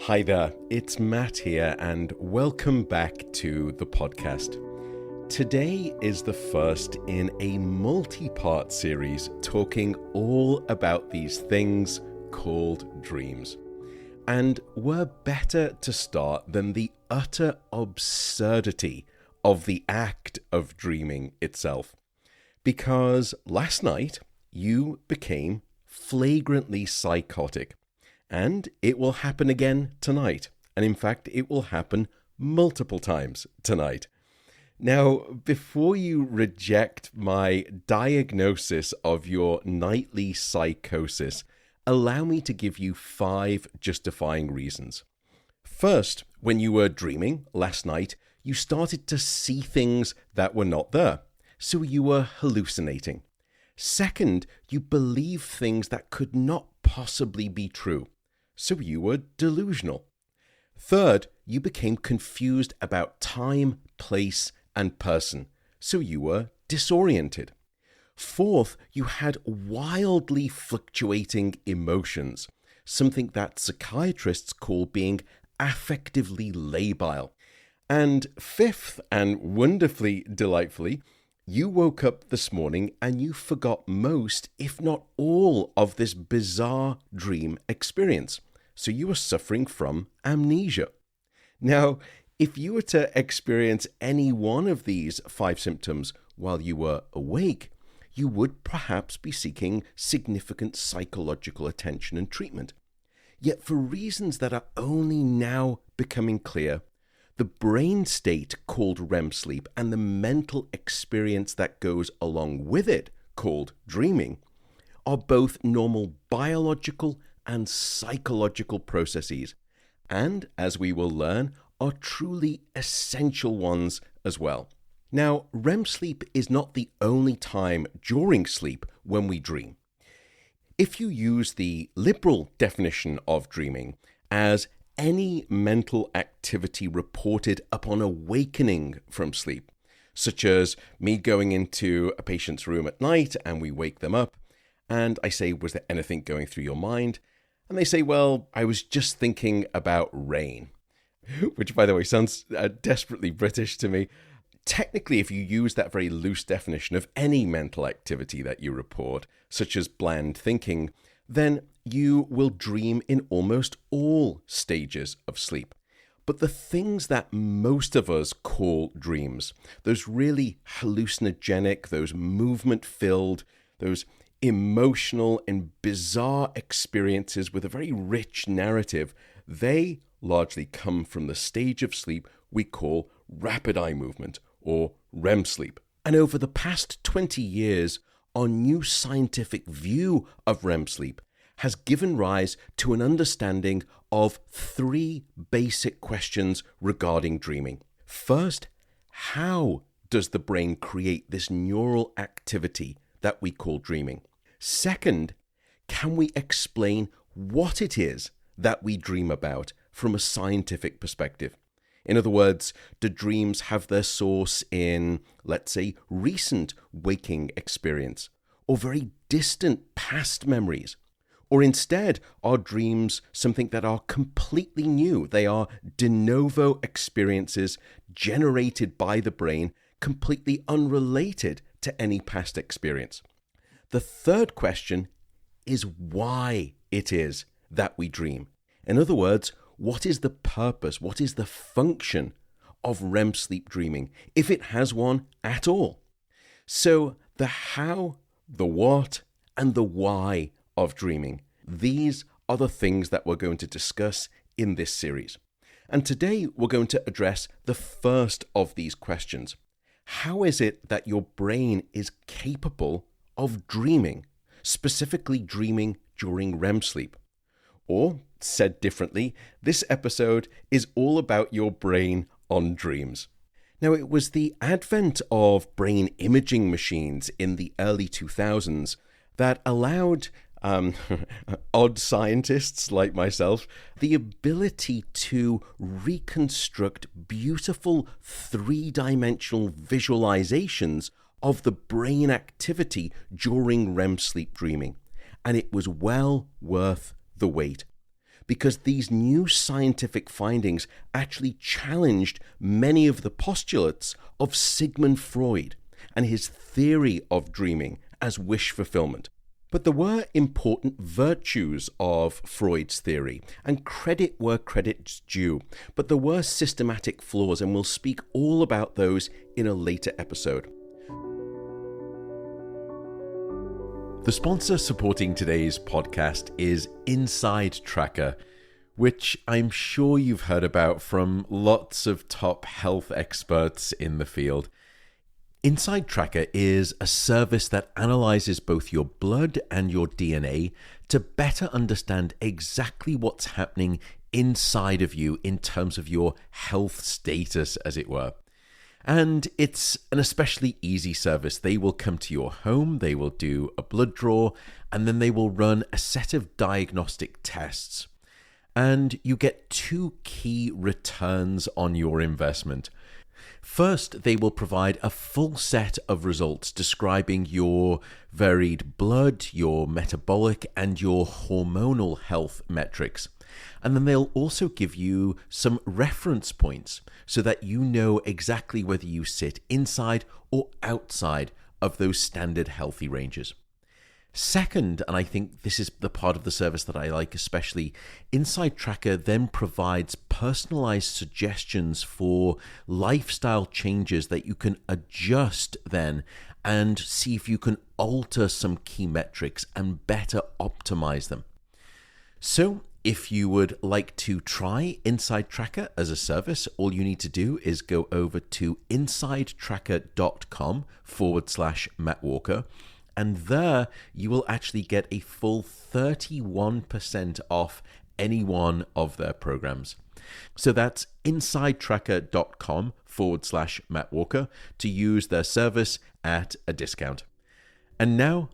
Hi there, it's Matt here, and welcome back to the podcast. Today is the first in a multi-part series talking all about these things called dreams. And we're better to start than the utter absurdity of the act of dreaming itself. Because last night, you became flagrantly psychotic. And it will happen again tonight. And in fact, it will happen multiple times tonight. Now, before you reject my diagnosis of your nightly psychosis, allow me to give you 5 justifying reasons. First, when you were dreaming last night, you started to see things that were not there. So you were hallucinating. Second, you believed things that could not possibly be true. So you were delusional. Third, you became confused about time, place, and person. So you were disoriented. Fourth, you had wildly fluctuating emotions, something that psychiatrists call being affectively labile. And fifth, and wonderfully delightfully, you woke up this morning and you forgot most, if not all, of this bizarre dream experience. So you were suffering from amnesia. Now, if you were to experience any one of these 5 symptoms while you were awake, you would perhaps be seeking significant psychological attention and treatment. Yet for reasons that are only now becoming clear, the brain state called REM sleep and the mental experience that goes along with it, called dreaming, are both normal biological and psychological processes, and, as we will learn, are truly essential ones as well. Now, REM sleep is not the only time during sleep when we dream. If you use the liberal definition of dreaming as any mental activity reported upon awakening from sleep, such as me going into a patient's room at night and we wake them up, and I say, was there anything going through your mind? And they say, well, I was just thinking about rain, which, by the way, sounds desperately British to me. Technically, if you use that very loose definition of any mental activity that you report, such as bland thinking, then you will dream in almost all stages of sleep. But the things that most of us call dreams, those really hallucinogenic, those movement-filled, those emotional and bizarre experiences with a very rich narrative, they largely come from the stage of sleep we call rapid eye movement, or REM sleep. And over the past 20 years, our new scientific view of REM sleep has given rise to an understanding of 3 basic questions regarding dreaming. First, how does the brain create this neural activity that we call dreaming? Second, can we explain what it is that we dream about from a scientific perspective? In other words, do dreams have their source in, let's say, recent waking experience, or very distant past memories? Or instead, are dreams something that are completely new? They are de novo experiences generated by the brain, completely unrelated to any past experience. The third question is why it is that we dream. In other words, what is the purpose, what is the function of REM sleep dreaming, if it has one at all? So the how, the what, and the why of dreaming, these are the things that we're going to discuss in this series. And today we're going to address the first of these questions. How is it that your brain is capable of dreaming, specifically dreaming during REM sleep? Or, said differently, this episode is all about your brain on dreams. Now, it was the advent of brain imaging machines in the early 2000s that allowed odd scientists like myself the ability to reconstruct beautiful 3-dimensional visualizations of the brain activity during REM sleep dreaming. And it was well worth the wait. because these new scientific findings actually challenged many of the postulates of Sigmund Freud and his theory of dreaming as wish fulfillment. But there were important virtues of Freud's theory, and credit where credit's due. But there were systematic flaws, and we'll speak all about those in a later episode. The sponsor supporting today's podcast is Inside Tracker, which I'm sure you've heard about from lots of top health experts in the field. Inside Tracker is a service that analyzes both your blood and your DNA to better understand exactly what's happening inside of you in terms of your health status, as it were. And it's an especially easy service. They will come to your home, they will do a blood draw, and then they will run a set of diagnostic tests. And you get two key returns on your investment. First, they will provide a full set of results describing your varied blood, your metabolic, and your hormonal health metrics. And then they'll also give you some reference points so that you know exactly whether you sit inside or outside of those standard healthy ranges. Second, and I think this is the part of the service that I like especially, Inside Tracker then provides personalized suggestions for lifestyle changes that you can adjust then and see if you can alter some key metrics and better optimize them. So if you would like to try Inside Tracker as a service, all you need to do is go over to insidetracker.com/Matt Walker. And there you will actually get a full 31% off any one of their programs. So that's insidetracker.com/Matt Walker to use their service at a discount. And now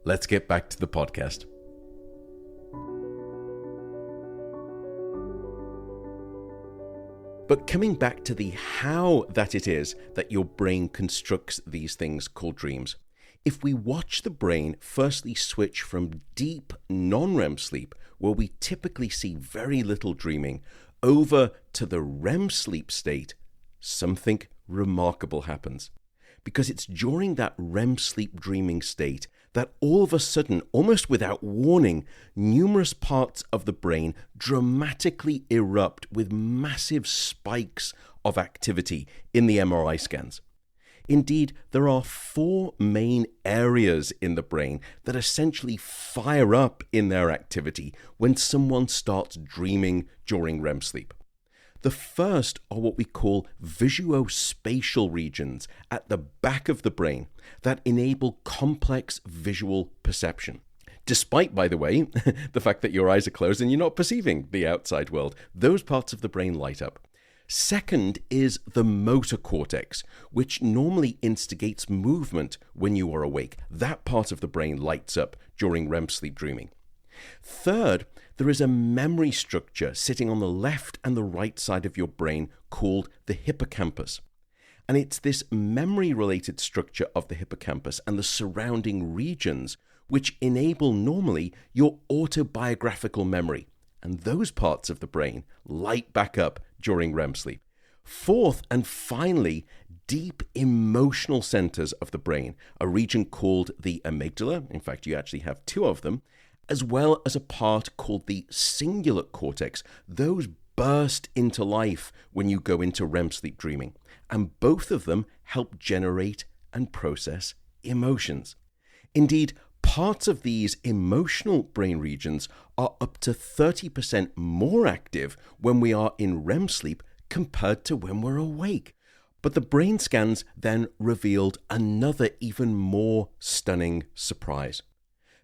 let's get back to the podcast. But coming back to the how that it is that your brain constructs these things called dreams. If we watch the brain firstly switch from deep non-REM sleep, where we typically see very little dreaming, over to the REM sleep state, something remarkable happens. Because it's during that REM sleep dreaming state that all of a sudden, almost without warning, numerous parts of the brain dramatically erupt with massive spikes of activity in the MRI scans. Indeed, there are 4 main areas in the brain that essentially fire up in their activity when someone starts dreaming during REM sleep. The first are what we call visuospatial regions at the back of the brain that enable complex visual perception. Despite, by the way, the fact that your eyes are closed and you're not perceiving the outside world, those parts of the brain light up. Second is the motor cortex, which normally instigates movement when you are awake. That part of the brain lights up during REM sleep dreaming. Third, there is a memory structure sitting on the left and the right side of your brain called the hippocampus. And it's this memory-related structure of the hippocampus and the surrounding regions which enable normally your autobiographical memory. And those parts of the brain light back up during REM sleep. Fourth, and finally, deep emotional centers of the brain, a region called the amygdala. In fact, you actually have 2 of them, as well as a part called the cingulate cortex. Those burst into life when you go into REM sleep dreaming. And both of them help generate and process emotions. Indeed, parts of these emotional brain regions are up to 30% more active when we are in REM sleep compared to when we're awake. But the brain scans then revealed another even more stunning surprise.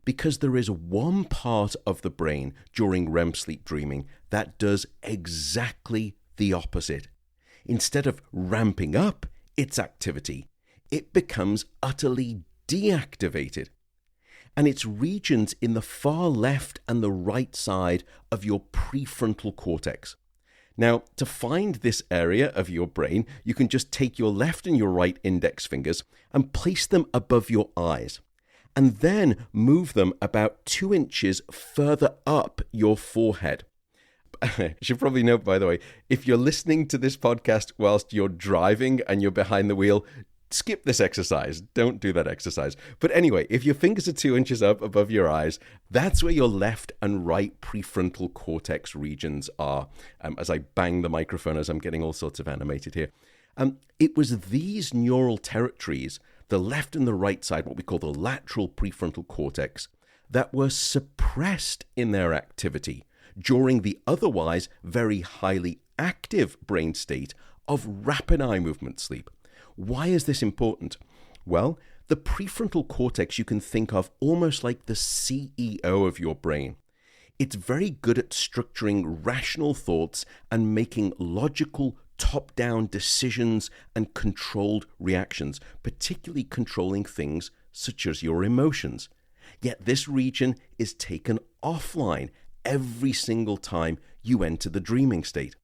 Because there is one part of the brain during REM sleep dreaming that does exactly the opposite. Instead of ramping up its activity, it becomes utterly deactivated. And it's regions in the far left and the right side of your prefrontal cortex. Now, to find this area of your brain, you can just take your left and your right index fingers and place them above your eyes, and then move them about 2 inches further up your forehead. I should probably note, by the way, if you're listening to this podcast whilst you're driving and you're behind the wheel, skip this exercise. Don't do that exercise. But anyway, if your fingers are 2 inches up above your eyes, that's where your left and right prefrontal cortex regions are. As I bang the microphone, as I'm getting all sorts of animated here. It was these neural territories, the left and the right side, what we call the lateral prefrontal cortex, that were suppressed in their activity during the otherwise very highly active brain state of rapid eye movement sleep. Why is this important? Well, the prefrontal cortex you can think of almost like the CEO of your brain. It's very good at structuring rational thoughts and making logical top-down decisions and controlled reactions, particularly controlling things such as your emotions. Yet this region is taken offline every single time you enter the dreaming state.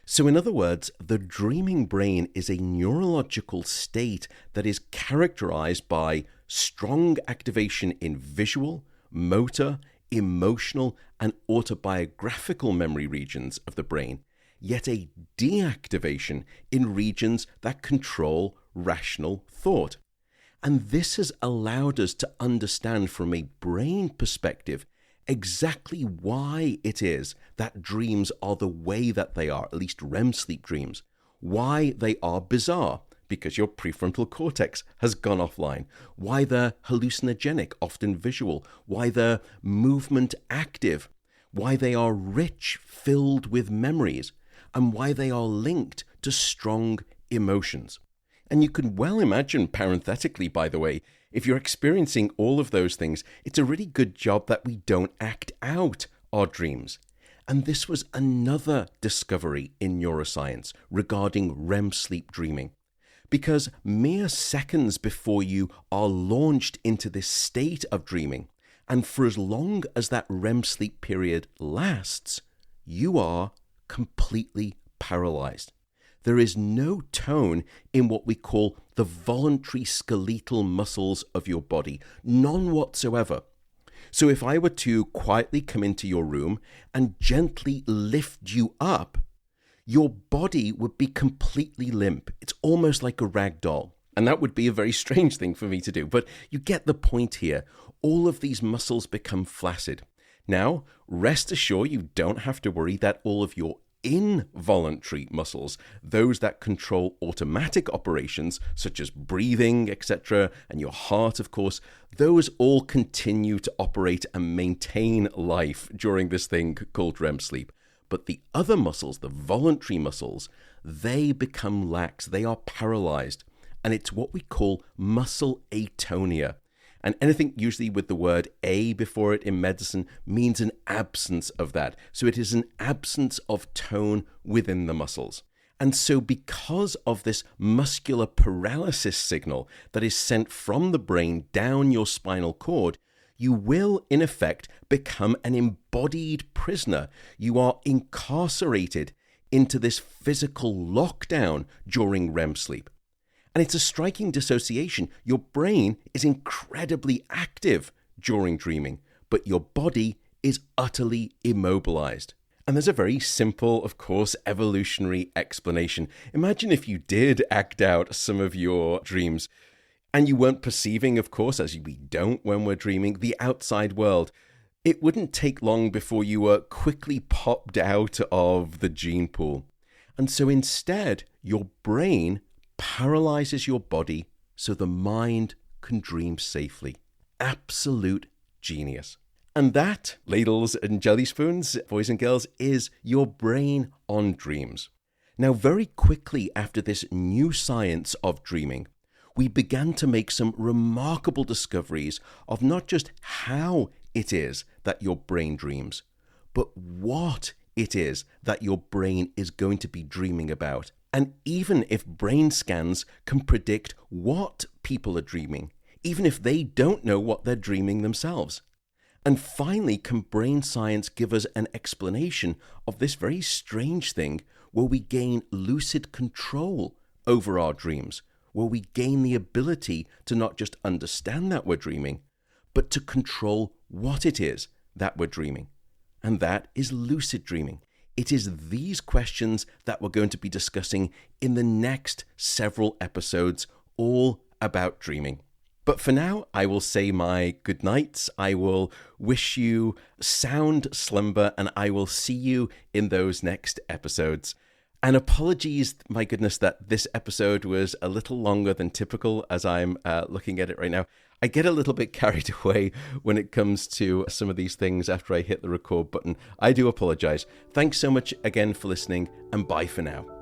So in other words, the dreaming brain is a neurological state that is characterized by strong activation in visual, motor, emotional, and autobiographical memory regions of the brain, yet a deactivation in regions that control rational thought. And this has allowed us to understand from a brain perspective exactly why it is that dreams are the way that they are, at least REM sleep dreams, why they are bizarre, because your prefrontal cortex has gone offline, why they're hallucinogenic, often visual, why they're movement active, why they are rich, filled with memories, and why they are linked to strong emotions. And you can well imagine, parenthetically, by the way, if you're experiencing all of those things, it's a really good job that we don't act out our dreams. And this was another discovery in neuroscience regarding REM sleep dreaming. Because mere seconds before you are launched into this state of dreaming, and for as long as that REM sleep period lasts, you are completely paralyzed. There is no tone in what we call the voluntary skeletal muscles of your body, none whatsoever. So if I were to quietly come into your room and gently lift you up, your body would be completely limp. It's almost like a rag doll. And that would be a very strange thing for me to do. But you get the point here. All of these muscles become flaccid. Now, rest assured, you don't have to worry that all of your involuntary muscles, those that control automatic operations such as breathing, etc., and your heart, of course, those all continue to operate and maintain life during this thing called REM sleep. But the other muscles, the voluntary muscles, they become lax, they are paralyzed, and it's what we call muscle atonia. And anything usually with the word "a" before it in medicine means an absence of that. So it is an absence of tone within the muscles. And so because of this muscular paralysis signal that is sent from the brain down your spinal cord, you will, in effect, become an embodied prisoner. You are incarcerated into this physical lockdown during REM sleep. And it's a striking dissociation. Your brain is incredibly active during dreaming, but your body is utterly immobilized. And there's a very simple, of course, evolutionary explanation. Imagine if you did act out some of your dreams and you weren't perceiving, of course, as we don't when we're dreaming, the outside world. It wouldn't take long before you were quickly popped out of the gene pool. And so instead, your brain paralyzes your body so the mind can dream safely. Absolute genius. And that, ladles and jelly spoons, boys and girls, is your brain on dreams. Now, very quickly after this new science of dreaming, we began to make some remarkable discoveries of not just how it is that your brain dreams, but what it is that your brain is going to be dreaming about. And even if brain scans can predict what people are dreaming, even if they don't know what they're dreaming themselves. And finally, can brain science give us an explanation of this very strange thing where we gain lucid control over our dreams, where we gain the ability to not just understand that we're dreaming, but to control what it is that we're dreaming. And that is lucid dreaming. it is these questions that we're going to be discussing in the next several episodes, all about dreaming. But for now, I will say my good nights. I will wish you sound slumber, and I will see you in those next episodes. And apologies, my goodness, that this episode was a little longer than typical as I'm looking at it right now. I get a little bit carried away when it comes to some of these things after I hit the record button. I do apologize. Thanks so much again for listening, and bye for now.